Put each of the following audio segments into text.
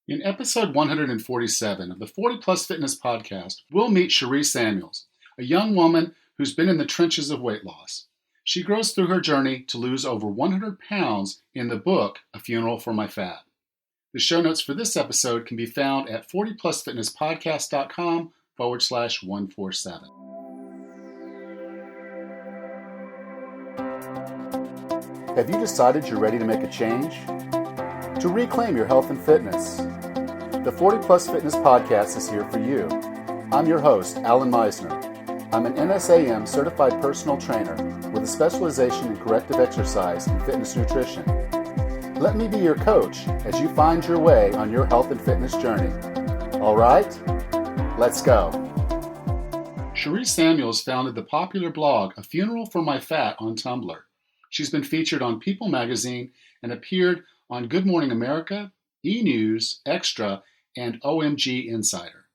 In episode 147 of the 40 Plus Fitness podcast, we'll meet Sharee Samuels, a young woman who's been in the trenches of weight loss. She grows through her journey to lose over 100 pounds in the book, A Funeral for My Fat. The show notes for this episode can be found at 40plusfitnesspodcast.com/147. Have you decided you're ready to make a change? To reclaim your health and fitness? The 40 Plus Fitness Podcast is here for you. I'm your host, Alan Meisner. I'm an NSAM certified personal trainer with a specialization in corrective exercise and fitness nutrition. Let me be your coach as you find your way on your health and fitness journey. All right, let's go. Sharee Samuels founded the popular blog, A Funeral for My Fat, on Tumblr. She's been featured on People magazine and appeared on Good Morning America, E! News, Extra, and OMG Insider.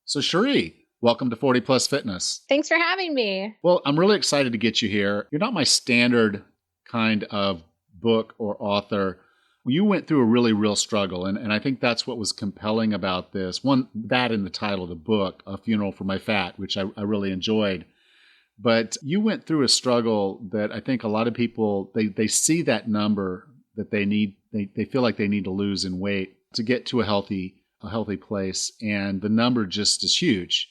So Sharee, welcome to 40 Plus Fitness. Thanks for having me. Well, I'm really excited to get you here. You're not my standard kind of book or author. You went through a really real struggle, and I think that's what was compelling about this. One, that in the title of the book, A Funeral for My Fat, which I really enjoyed. But you went through a struggle that I think a lot of people, they see that number that they need, they feel like they need to lose in weight to get to a healthy place. And the number just is huge.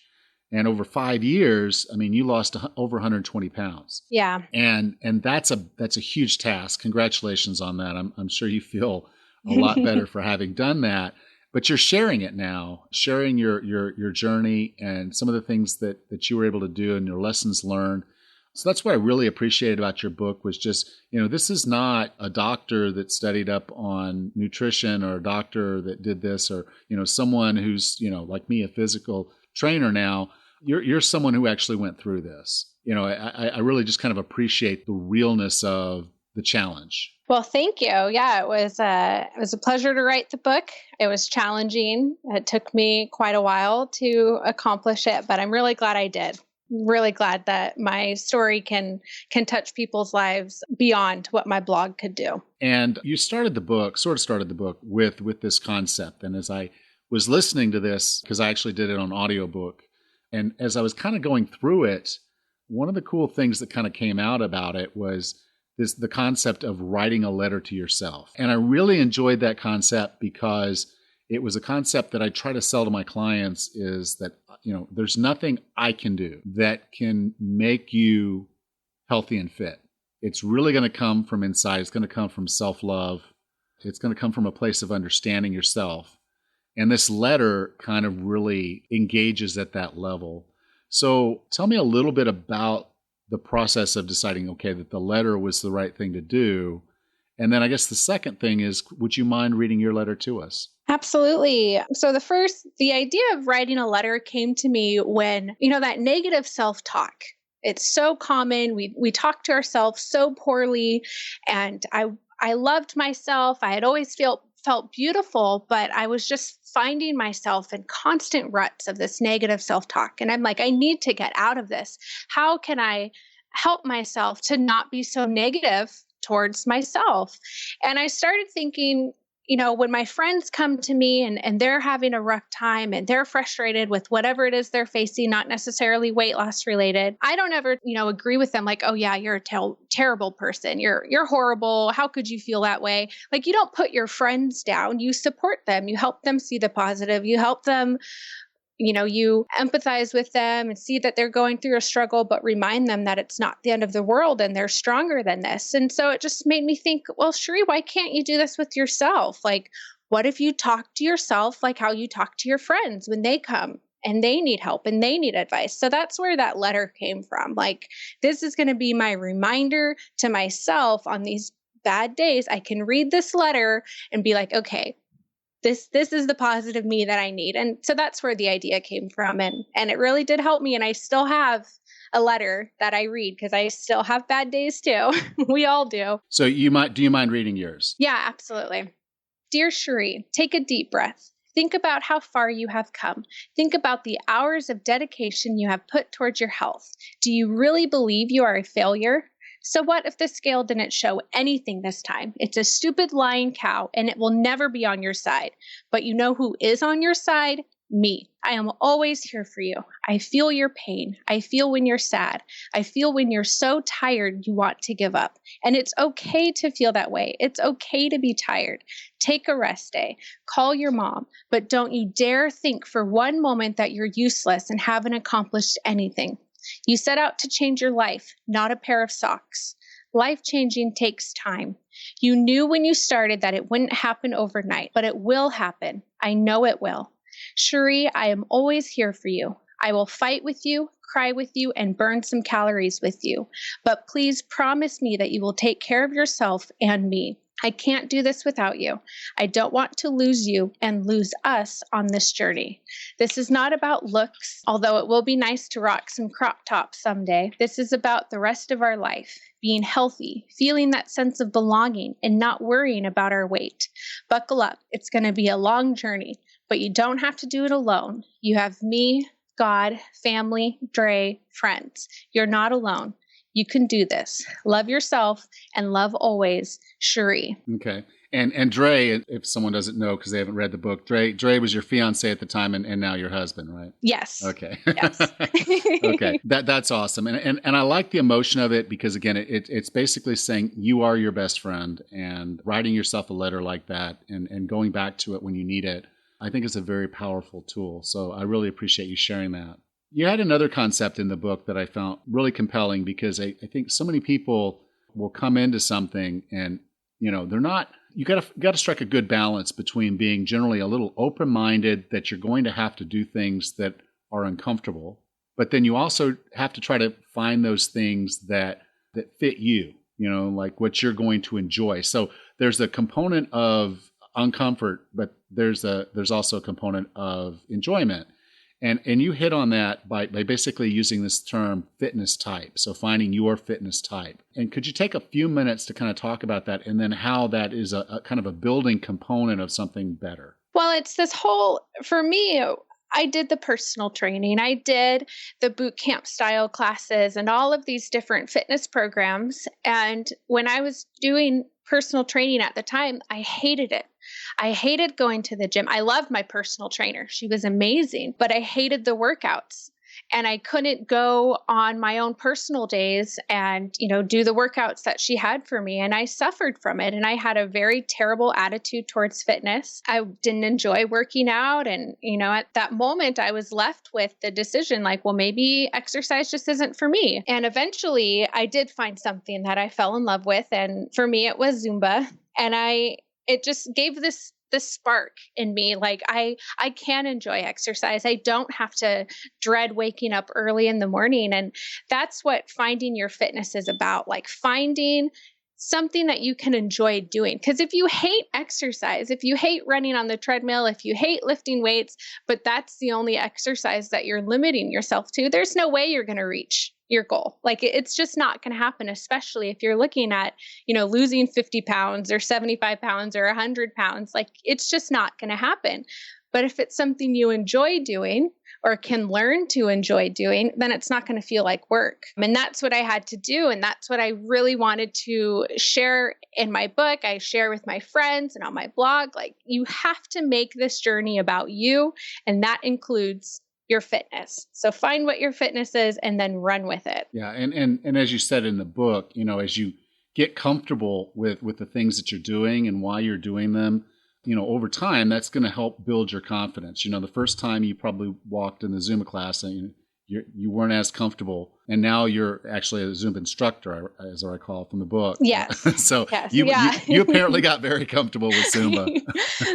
And over 5 years, I mean, you lost over 120 pounds. Yeah. And that's a huge task. Congratulations on that. I'm sure you feel a lot better for having done that. But you're sharing it now, sharing your journey and some of the things that you were able to do and your lessons learned. So that's what I really appreciated about your book was just, this is not a doctor that studied up on nutrition or a doctor that did this or, someone who's, like me, a physical trainer now. You're someone who actually went through this. I really just kind of appreciate the realness of the challenge. Well, thank you. Yeah, it was a pleasure to write the book. It was challenging. It took me quite a while to accomplish it, but I'm really glad I did. Really glad that my story can touch people's lives beyond what my blog could do. And you started the book with this concept. And as I was listening to this, because I actually did it on audiobook, and as I was kind of going through it, one of the cool things that kind of came out about it was the concept of writing a letter to yourself. And I really enjoyed that concept because it was a concept that I try to sell to my clients is that, there's nothing I can do that can make you healthy and fit. It's really going to come from inside. It's going to come from self-love. It's going to come from a place of understanding yourself. And this letter kind of really engages at that level. So tell me a little bit about the process of deciding, okay, that the letter was the right thing to do. And then I guess the second thing is, would you mind reading your letter to us? Absolutely. So the idea of writing a letter came to me when, that negative self-talk, it's so common. We talk to ourselves so poorly, and I loved myself. I had always felt beautiful, but I was just finding myself in constant ruts of this negative self-talk. And I'm like, I need to get out of this. How can I help myself to not be so negative towards myself? And I started thinking, when my friends come to me and they're having a rough time and they're frustrated with whatever it is they're facing, not necessarily weight loss related, I don't ever, agree with them like, oh yeah, you're a terrible person. You're horrible. How could you feel that way? Like, you don't put your friends down. You support them. You help them see the positive. You help them, you empathize with them and see that they're going through a struggle, but remind them that it's not the end of the world and they're stronger than this. And so it just made me think, well, Sharee, why can't you do this with yourself? Like, what if you talk to yourself like how you talk to your friends when they come and they need help and they need advice? So that's where that letter came from. Like, this is going to be my reminder to myself on these bad days. I can read this letter and be like, okay, this is the positive me that I need. And so that's where the idea came from. And it really did help me. And I still have a letter that I read because I still have bad days too. We all do. So do you mind reading yours? Yeah, absolutely. Dear Sharee, take a deep breath. Think about how far you have come. Think about the hours of dedication you have put towards your health. Do you really believe you are a failure? So what if the scale didn't show anything this time? It's a stupid lying cow and it will never be on your side. But you know who is on your side? Me. I am always here for you. I feel your pain. I feel when you're sad. I feel when you're so tired you want to give up. And it's okay to feel that way. It's okay to be tired. Take a rest day. Call your mom. But don't you dare think for one moment that you're useless and haven't accomplished anything. You set out to change your life, not a pair of socks. Life changing takes time. You knew when you started that it wouldn't happen overnight, but it will happen. I know it will. Sharee, I am always here for you. I will fight with you, cry with you, and burn some calories with you. But please promise me that you will take care of yourself and me. I can't do this without you. I don't want to lose you and lose us on this journey. This is not about looks, although it will be nice to rock some crop tops someday. This is about the rest of our life, being healthy, feeling that sense of belonging, and not worrying about our weight. Buckle up. It's going to be a long journey, but you don't have to do it alone. You have me, God, family, Dre, friends. You're not alone. You can do this. Love yourself and love always, Sharee. Okay. And Dre, if someone doesn't know because they haven't read the book, Dre was your fiance at the time and now your husband, right? Yes. Okay. Yes. Okay. That's awesome. And I like the emotion of it because, again, it's basically saying you are your best friend, and writing yourself a letter like that and going back to it when you need it, I think is a very powerful tool. So I really appreciate you sharing that. You had another concept in the book that I found really compelling because I think so many people will come into something and, they're not, you got to strike a good balance between being generally a little open-minded that you're going to have to do things that are uncomfortable, but then you also have to try to find those things that fit you, like what you're going to enjoy. So there's a component of uncomfort, but there's also a component of enjoyment. And you hit on that by basically using this term fitness type. So finding your fitness type. And could you take a few minutes to kind of talk about that and then how that is a kind of a building component of something better? Well, it's this whole, for me, I did the personal training. I did the boot camp style classes and all of these different fitness programs. And when I was doing personal training at the time, I hated it. I hated going to the gym. I loved my personal trainer. She was amazing, but I hated the workouts. And I couldn't go on my own personal days and, do the workouts that she had for me. And I suffered from it. And I had a very terrible attitude towards fitness. I didn't enjoy working out. And, at that moment, I was left with the decision like, well, maybe exercise just isn't for me. And eventually I did find something that I fell in love with. And for me, it was Zumba. And it just gave this spark in me. Like I can enjoy exercise. I don't have to dread waking up early in the morning. And that's what finding your fitness is about. Like finding something that you can enjoy doing. Because if you hate exercise, if you hate running on the treadmill, if you hate lifting weights, but that's the only exercise that you're limiting yourself to, there's no way you're going to reach your goal. Like it's just not going to happen, especially if you're looking at, losing 50 pounds or 75 pounds or 100 pounds. Like it's just not going to happen. But if it's something you enjoy doing or can learn to enjoy doing, then it's not going to feel like work. And that's what I had to do. And that's what I really wanted to share in my book. I share with my friends and on my blog. Like you have to make this journey about you. And that includes your fitness. So find what your fitness is and then run with it. Yeah. And as you said in the book, as you get comfortable with the things that you're doing and why you're doing them, over time, that's going to help build your confidence. The first time you probably walked in the Zumba class and you weren't as comfortable, and now you're actually a Zumba instructor, as I recall from the book. Yes. So yes. You apparently got very comfortable with Zumba.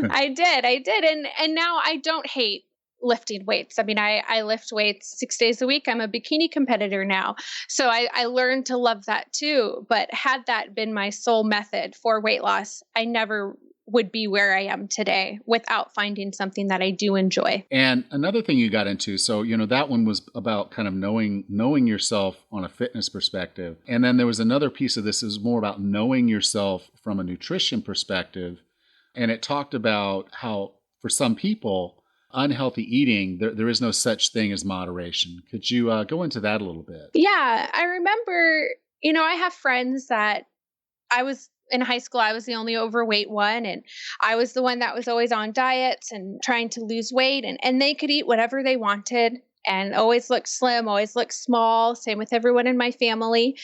I did. And now I don't hate lifting weights. I mean, I lift weights 6 days a week. I'm a bikini competitor now. So I learned to love that too. But had that been my sole method for weight loss, I never would be where I am today without finding something that I do enjoy. And another thing you got into, so, that one was about kind of knowing yourself on a fitness perspective. And then there was another piece of this is more about knowing yourself from a nutrition perspective. And it talked about how for some people, unhealthy eating, there is no such thing as moderation. Could you go into that a little bit? Yeah, I remember, I have friends that I was in high school, I was the only overweight one. And I was the one that was always on diets and trying to lose weight. And they could eat whatever they wanted and always look slim, always look small. Same with everyone in my family.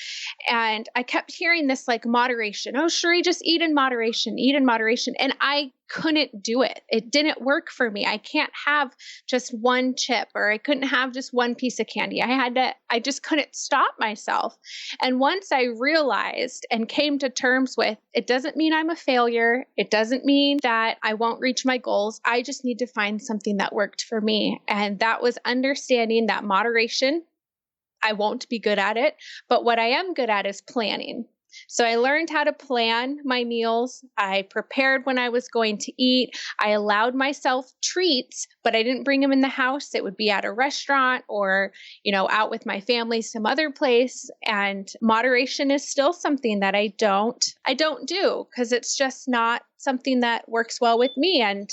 And I kept hearing this like moderation. Oh, Sharee, just eat in moderation, eat in moderation. And I couldn't do it. It didn't work for me. I can't have just one chip, or I couldn't have just one piece of candy. I just couldn't stop myself. And once I realized and came to terms with, it doesn't mean I'm a failure. It doesn't mean that I won't reach my goals. I just need to find something that worked for me. And that was understanding that moderation, I won't be good at it, but what I am good at is planning. So I learned how to plan my meals. I prepared when I was going to eat. I allowed myself treats, but I didn't bring them in the house. It would be at a restaurant or, out with my family, some other place. And moderation is still something that I don't do because it's just not something that works well with me. And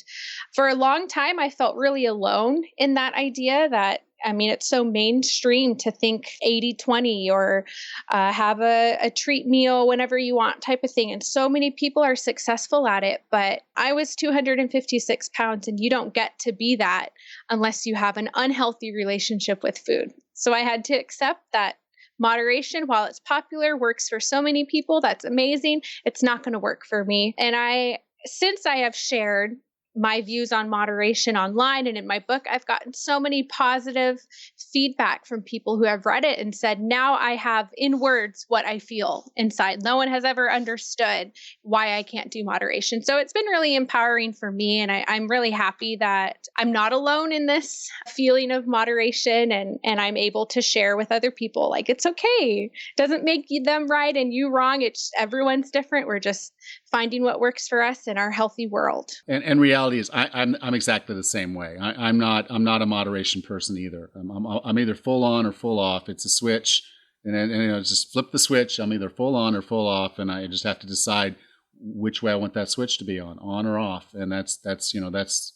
for a long time, I felt really alone in that idea that it's so mainstream to think 80-20 or have a treat meal whenever you want type of thing. And so many people are successful at it. But I was 256 pounds, and you don't get to be that unless you have an unhealthy relationship with food. So I had to accept that moderation, while it's popular, works for so many people. That's amazing. It's not going to work for me. And since I have shared my views on moderation online and in my book, I've gotten so many positive feedback from people who have read it and said, now I have in words what I feel inside. No one has ever understood why I can't do moderation. So it's been really empowering for me. And I'm really happy that I'm not alone in this feeling of moderation, and I'm able to share with other people. Like, it's okay. It doesn't make them right and you wrong. It's everyone's different. We're just finding what works for us in our healthy world. And reality is, I'm exactly the same way. I'm not a moderation person either. I'm either full on or full off. It's a switch, and just flip the switch. I'm either full on or full off, and I just have to decide which way I want that switch to be on or off. And that's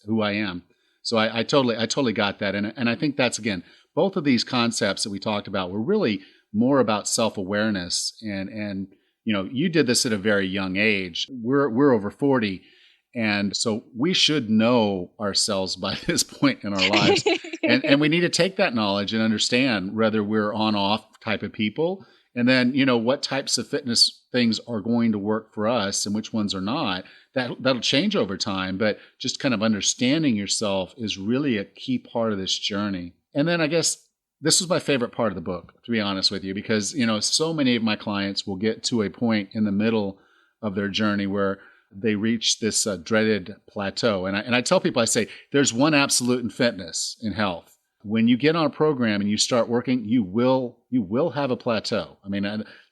who I am. So I totally got that, and I think that's, again, both of these concepts that we talked about were really more about self-awareness and you did this at a very young age. We're over 40. And so we should know ourselves by this point in our lives. and we need to take that knowledge and understand whether we're on off type of people. And then, what types of fitness things are going to work for us and which ones are not. That'll change over time. But just kind of understanding yourself is really a key part of this journey. And then I guess this was my favorite part of the book, to be honest with you, because, so many of my clients will get to a point in the middle of their journey where they reach this dreaded plateau. And I tell people, I say, there's one absolute in fitness, in health. When you get on a program and you start working, you will have a plateau.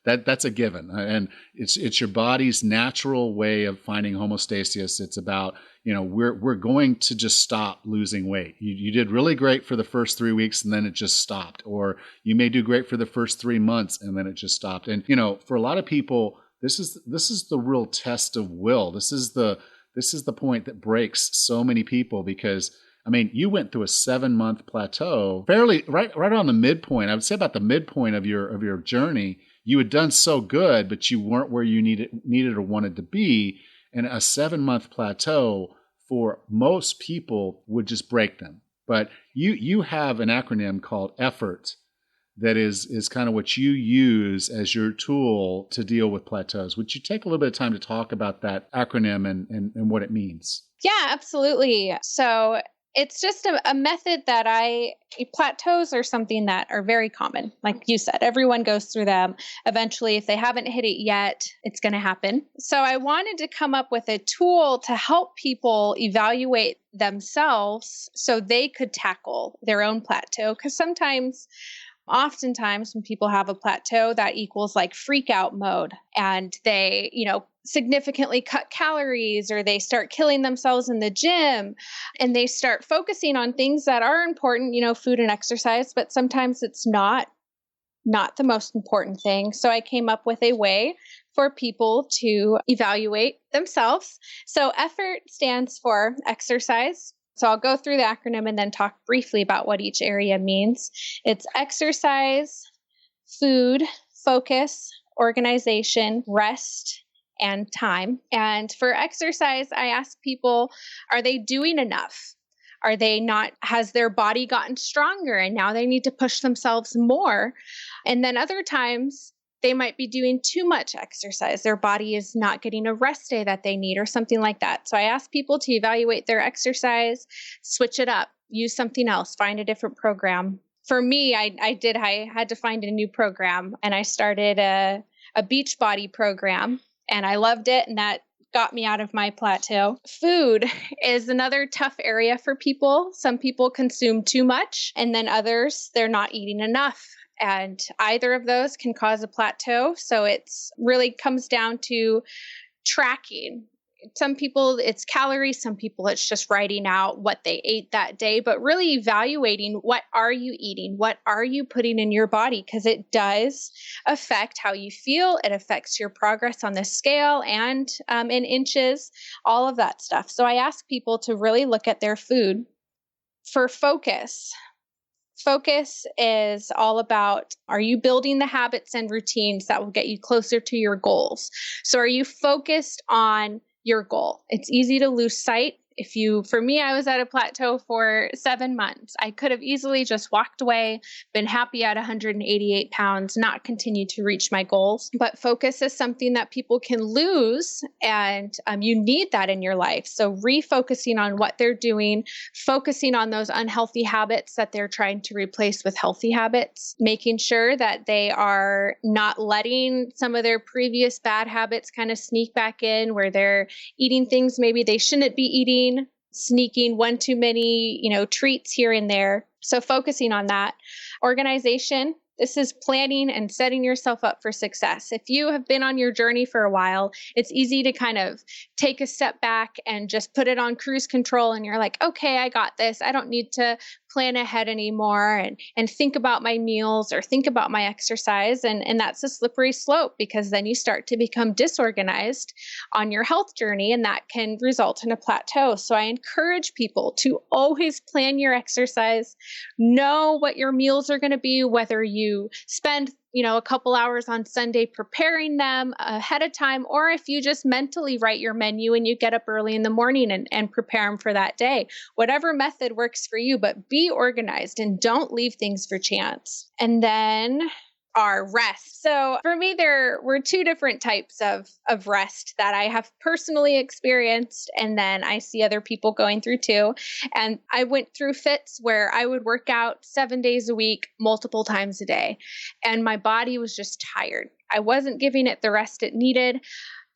That's a given. And it's your body's natural way of finding homeostasis. It's about, we're going to just stop losing weight. You did really great for the first 3 weeks and then it just stopped. Or you may do great for the first 3 months and then it just stopped. And, for a lot of people, this is the real test of will. This is the point that breaks so many people, because you went through a 7-month plateau, fairly right on the midpoint. I would say about the midpoint of your journey. You had done so good, but you weren't where you needed or wanted to be. And a 7-month plateau for most people would just break them. But you have an acronym called EFFORT that is kind of what you use as your tool to deal with plateaus. Would you take a little bit of time to talk about that acronym and what it means? Yeah, absolutely. So it's just a method that plateaus are something that are very common. Like you said, everyone goes through them. Eventually, if they haven't hit it yet, it's going to happen. So I wanted to come up with a tool to help people evaluate themselves so they could tackle their own plateau. Because oftentimes when people have a plateau, that equals like freak out mode, and they, significantly cut calories, or they start killing themselves in the gym, and they start focusing on things that are important, food and exercise, but sometimes it's not the most important thing. So I came up with a way for people to evaluate themselves. So EFFORT stands for exercise. So I'll go through the acronym and then talk briefly about what each area means. It's exercise, food, focus, organization, rest, and time. And for exercise, I ask people, are they doing enough? Are they not, has their body gotten stronger and now they need to push themselves more? And then other times, they might be doing too much exercise. Their body is not getting a rest day that they need or something like that. So I ask people to evaluate their exercise, switch it up, use something else, find a different program. For me, I had to find a new program, and I started a beach body program, and I loved it. And that got me out of my plateau. Food is another tough area for people. Some people consume too much, and then others, they're not eating enough. And either of those can cause a plateau. So it's really comes down to tracking. Some people it's calories, some people it's just writing out what they ate that day, but really evaluating what are you eating? What are you putting in your body? Because it does affect how you feel. It affects your progress on the scale and in inches, all of that stuff. So I ask people to really look at their food. For focus, focus is all about, are you building the habits and routines that will get you closer to your goals? So are you focused on your goal? It's easy to lose sight. For me, I was at a plateau for 7 months. I could have easily just walked away, been happy at 188 pounds, not continue to reach my goals. But focus is something that people can lose, and you need that in your life. So refocusing on what they're doing, focusing on those unhealthy habits that they're trying to replace with healthy habits, making sure that they are not letting some of their previous bad habits kind of sneak back in, where they're eating things maybe they shouldn't be eating, sneaking one too many, treats here and there. So focusing on that. Organization. This is planning and setting yourself up for success. If you have been on your journey for a while, it's easy to kind of take a step back and just put it on cruise control. And you're like, okay, I got this. I don't need to plan ahead anymore and think about my meals or think about my exercise. And that's a slippery slope, because then you start to become disorganized on your health journey, and that can result in a plateau. So I encourage people to always plan your exercise, know what your meals are going to be, whether you spend a couple hours on Sunday preparing them ahead of time, or if you just mentally write your menu and you get up early in the morning and prepare them for that day. Whatever method works for you, but be organized and don't leave things for chance. And then our rest. So for me, there were two different types of rest that I have personally experienced, and then I see other people going through too. And I went through fits where I would work out 7 days a week, multiple times a day, and my body was just tired. I wasn't giving it the rest it needed.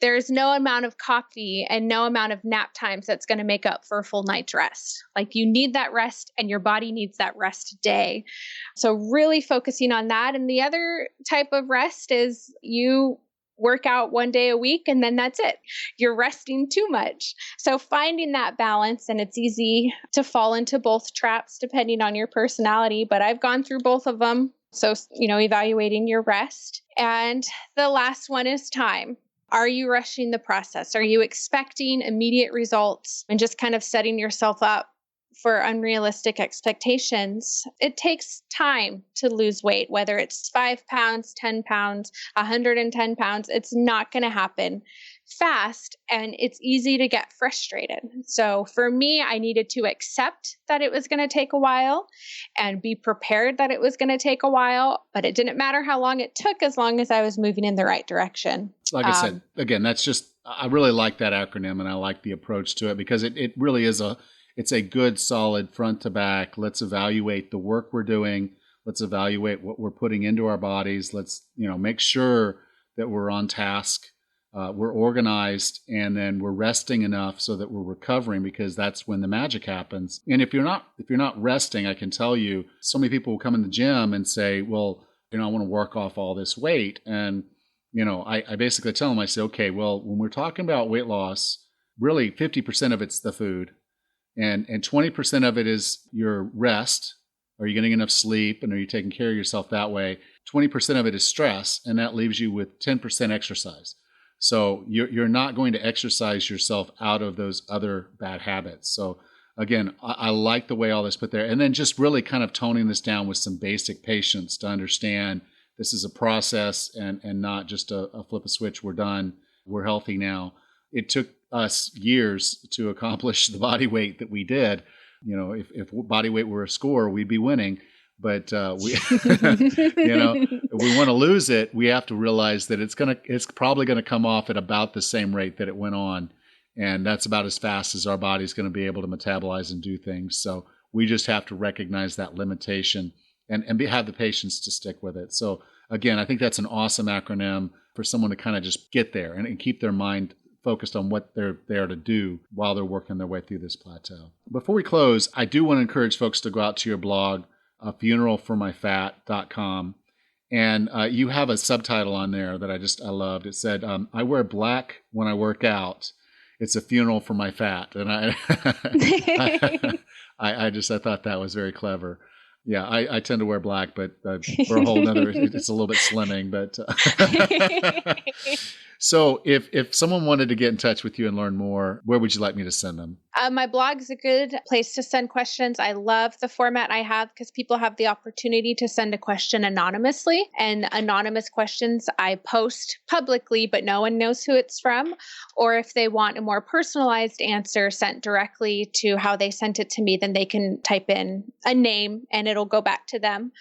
There's no amount of coffee and no amount of nap times that's going to make up for a full night's rest. Like, you need that rest, and your body needs that rest day. So really focusing on that. And the other type of rest is you work out 1 day a week and then that's it. You're resting too much. So finding that balance, and it's easy to fall into both traps depending on your personality, but I've gone through both of them. So, evaluating your rest. And the last one is time. Are you rushing the process? Are you expecting immediate results and just kind of setting yourself up for unrealistic expectations? It takes time to lose weight, whether it's 5 pounds, 10 pounds, 110 pounds. It's not going to happen fast, and it's easy to get frustrated. So for me, I needed to accept that it was going to take a while and be prepared that it was going to take a while, but it didn't matter how long it took as long as I was moving in the right direction. Like I said, again, I really like that acronym, and I like the approach to it, because it really is it's a good, solid front to back. Let's evaluate the work we're doing. Let's evaluate what we're putting into our bodies. Let's, make sure that we're on task. We're organized, and then we're resting enough so that we're recovering, because that's when the magic happens. And if you're not resting, I can tell you, so many people will come in the gym and say, well, I want to work off all this weight. And, I basically tell them, I say, okay, well, when we're talking about weight loss, really 50% of it's the food, and 20% of it is your rest. Are you getting enough sleep, and are you taking care of yourself that way? 20% of it is stress, and that leaves you with 10% exercise. So you're not going to exercise yourself out of those other bad habits. So again, I like the way all this put there. And then just really kind of toning this down with some basic patience to understand this is a process and not just a flip a switch, we're done, we're healthy now. It took us years to accomplish the body weight that we did. If body weight were a score, we'd be winning. But if we want to lose it, we have to realize that it's probably going to come off at about the same rate that it went on. And that's about as fast as our body's going to be able to metabolize and do things. So we just have to recognize that limitation and have the patience to stick with it. So again, I think that's an awesome acronym for someone to kind of just get there and keep their mind focused on what they're there to do while they're working their way through this plateau. Before we close, I do want to encourage folks to go out to your blog, funeralformyfat.com. And you have a subtitle on there that I loved. It said, I wear black when I work out. It's a funeral for my fat. And I thought that was very clever. Yeah, I tend to wear black, but for a whole nother, it's a little bit slimming. But so if someone wanted to get in touch with you and learn more, where would you like me to send them? My blog is a good place to send questions. I love the format I have because people have the opportunity to send a question anonymously, and anonymous questions I post publicly, but no one knows who it's from. Or if they want a more personalized answer sent directly to how they sent it to me, then they can type in a name and it'll go back to them.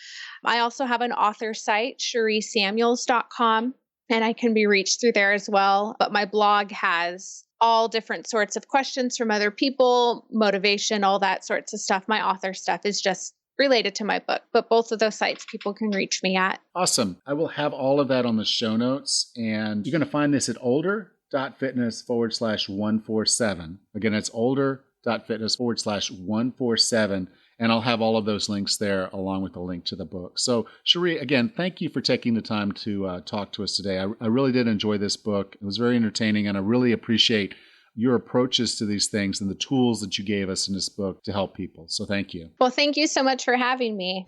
I also have an author site, ShareeSamuels.com, and I can be reached through there as well. But my blog has all different sorts of questions from other people, motivation, all that sorts of stuff. My author stuff is just related to my book, but both of those sites people can reach me at. Awesome. I will have all of that on the show notes, and you're going to find this at older.fitness/147. Again, it's older.fitness/147. And I'll have all of those links there along with the link to the book. So, Sharee, again, thank you for taking the time to talk to us today. I really did enjoy this book. It was very entertaining, and I really appreciate your approaches to these things and the tools that you gave us in this book to help people. So thank you. Well, thank you so much for having me.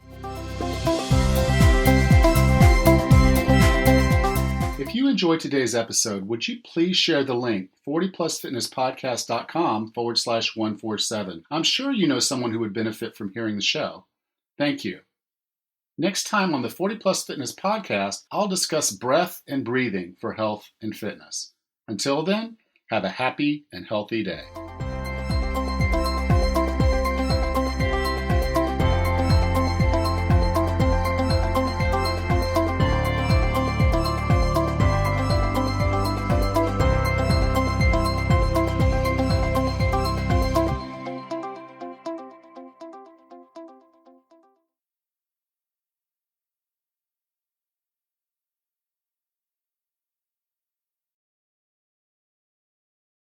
If you enjoyed today's episode, would you please share the link, 40plusfitnesspodcast.com/147. I'm sure you know someone who would benefit from hearing the show. Thank you. Next time on the 40 Plus Fitness Podcast, I'll discuss breath and breathing for health and fitness. Until then, have a happy and healthy day.